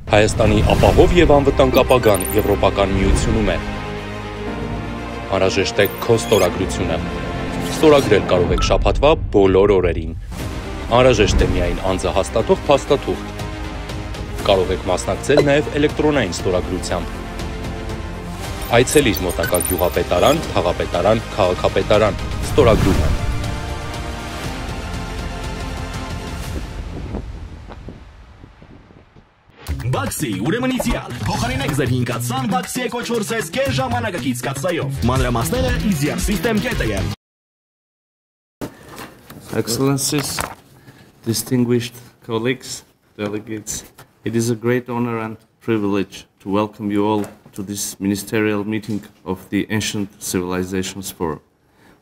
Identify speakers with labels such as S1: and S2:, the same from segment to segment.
S1: Հայաստանի ապահով եւ անվտանգ ապագան Եվրոպական միությունում է։ Անհրաժեշտ է քո ստորագրությունը։ Ստորագրել կարող եք շաբաթվա բոլոր օրերին։ Անհրաժեշտ է միայն անձահաստատող փաստաթուղթ։ Կարող եք մասնակցել նաեւ էլեկտրոնային ստորագրությամբ։ Այցելիր մոտակա գյուղապետարան, քաղաքապետարան, քաղաքապետարան, ստորագրումը։
S2: Բաքսի, ուրեմն իդեալ, փոխարինեք ձեր հինգացան Բաքսի Eco4S կեր ժամանակակից կաթսայով։ Մանրամասները easier-system.am.
S3: Excellencies, distinguished colleagues, delegates, it is a great honor and privilege to welcome you all to this ministerial meeting of the Ancient Civilizations Forum.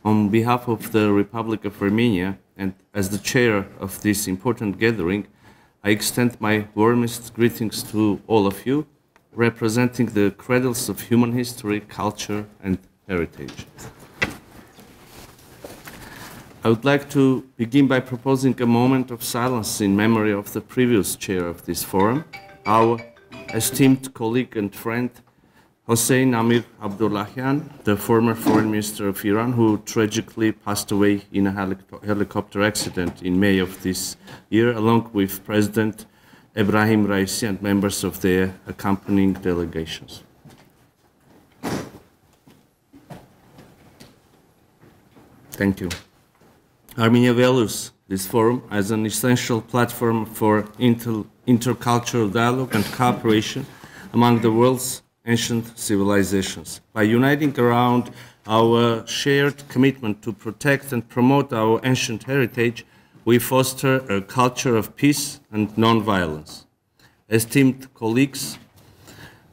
S3: On behalf of the Republic of Armenia and as the chair of this important gathering, I extend my warmest greetings to all of you, representing the cradles of human history, culture, and heritage. I would like to begin by proposing a moment of silence in memory of the previous chair of this forum, our esteemed colleague and friend, Hossein Amir Abdullahian, the former foreign minister of Iran, who tragically passed away in a helicopter accident in May of this year, along with President Ebrahim Raisi and members of their accompanying delegations. Thank you. Armenia values this forum as an essential platform for intercultural dialogue and cooperation among the world's ancient civilizations. By uniting around our shared commitment to protect and promote our ancient heritage, we foster a culture of peace and non-violence. Esteemed colleagues,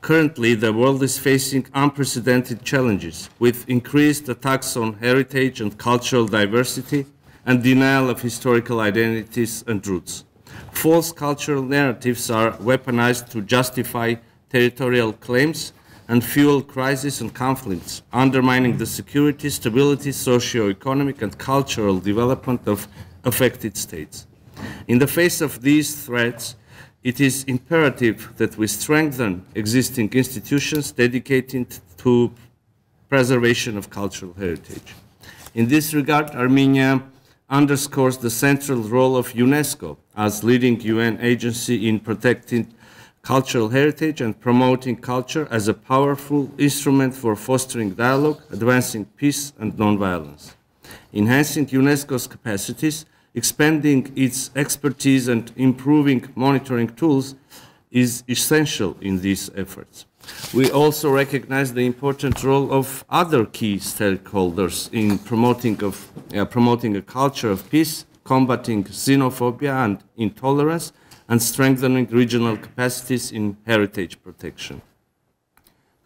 S3: currently the world is facing unprecedented challenges with increased attacks on heritage and cultural diversity and denial of historical identities and roots. False cultural narratives are weaponized to justify territorial claims and fuel crises and conflicts, undermining the security, stability, socio-economic and cultural development of affected states. In the face of these threats, it is imperative that we strengthen existing institutions dedicated to preservation of cultural heritage. In this regard, Armenia underscores the central role of UNESCO as leading UN agency in protecting cultural heritage and promoting culture as a powerful instrument for fostering dialogue, advancing peace and non-violence. Enhancing UNESCO's capacities, expanding its expertise and improving monitoring tools is essential in these efforts. We also recognize the important role of other key stakeholders in promoting a culture of peace, combating xenophobia and intolerance, and strengthening regional capacities in heritage protection.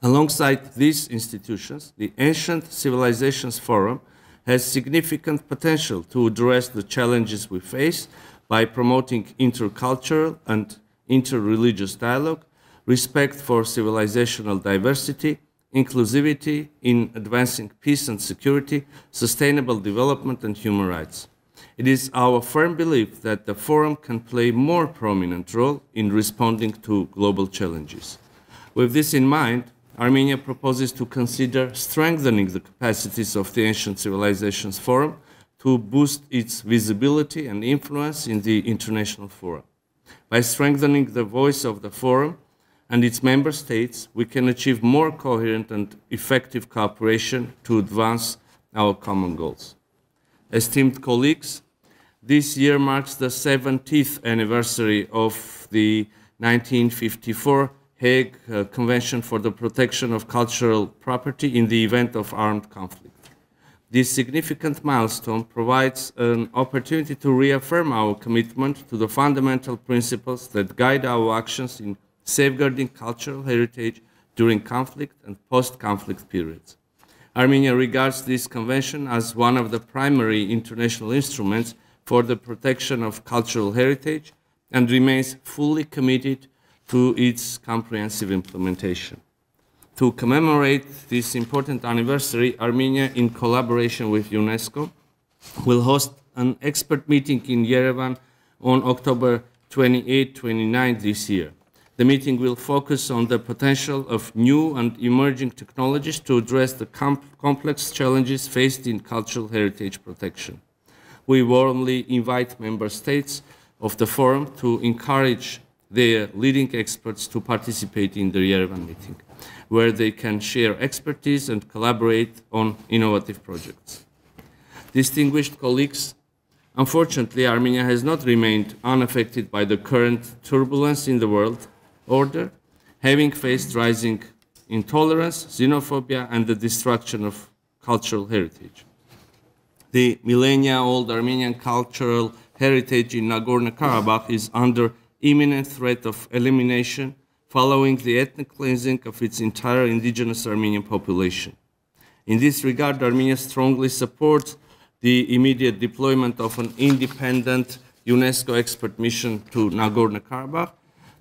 S3: Alongside these institutions, the Ancient Civilizations Forum has significant potential to address the challenges we face by promoting intercultural and interreligious dialogue, respect for civilizational diversity, inclusivity in advancing peace and security, sustainable development, and human rights. It is our firm belief that the forum can play a more prominent role in responding to global challenges. With this in mind, Armenia proposes to consider strengthening the capacities of the Ancient Civilizations Forum to boost its visibility and influence in the international forum. By strengthening the voice of the forum and its member states, we can achieve more coherent and effective cooperation to advance our common goals. Esteemed colleagues, this year marks the 70th anniversary of the 1954 Hague Convention for the Protection of Cultural Property in the event of armed conflict. This significant milestone provides an opportunity to reaffirm our commitment to the fundamental principles that guide our actions in safeguarding cultural heritage during conflict and post-conflict periods. Armenia regards this convention as one of the primary international instruments for the protection of cultural heritage and remains fully committed to its comprehensive implementation. To commemorate this important anniversary, Armenia, in collaboration with UNESCO, will host an expert meeting in Yerevan on October 28-29 this year. The meeting will focus on the potential of new and emerging technologies to address the complex challenges faced in cultural heritage protection. We warmly invite member states of the forum to encourage their leading experts to participate in the Yerevan meeting, where they can share expertise and collaborate on innovative projects. Distinguished colleagues, unfortunately, Armenia has not remained unaffected by the current turbulence in the world order, having faced rising intolerance, xenophobia, and the destruction of cultural heritage. The millennia-old Armenian cultural heritage in Nagorno-Karabakh is under imminent threat of elimination following the ethnic cleansing of its entire indigenous Armenian population. In this regard, Armenia strongly supports the immediate deployment of an independent UNESCO expert mission to Nagorno-Karabakh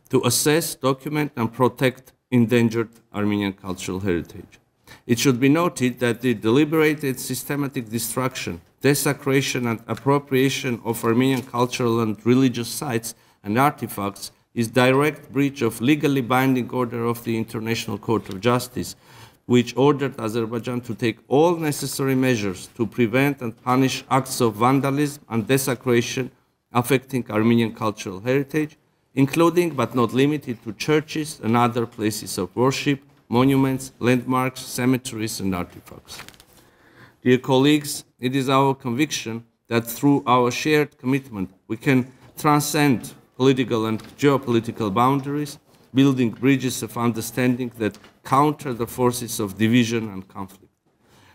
S3: to assess, document, and protect endangered Armenian cultural heritage. It should be noted that the deliberate and systematic destruction, desecration, and appropriation of Armenian cultural and religious sites and artifacts is direct breach of legally binding order of the International Court of Justice, which ordered Azerbaijan to take all necessary measures to prevent and punish acts of vandalism and desecration affecting Armenian cultural heritage, including but not limited to churches and other places of worship, monuments, landmarks, cemeteries, and artifacts. Dear colleagues, it is our conviction that through our shared commitment, we can transcend political and geopolitical boundaries, building bridges of understanding that counter the forces of division and conflict.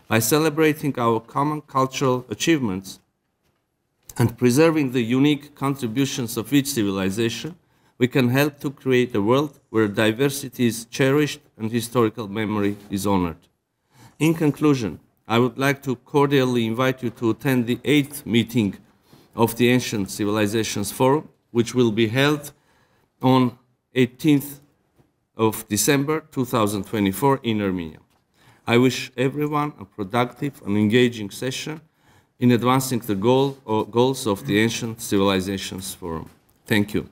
S3: By celebrating our common cultural achievements and preserving the unique contributions of each civilization, we can help to create a world where diversity is cherished and historical memory is honored. In conclusion, I would like to cordially invite you to attend the 8th meeting of the Ancient Civilizations Forum, which will be held on 18th of December 2024 in Armenia. I wish everyone a productive and engaging session in advancing the goals of the Ancient Civilizations Forum. Thank you.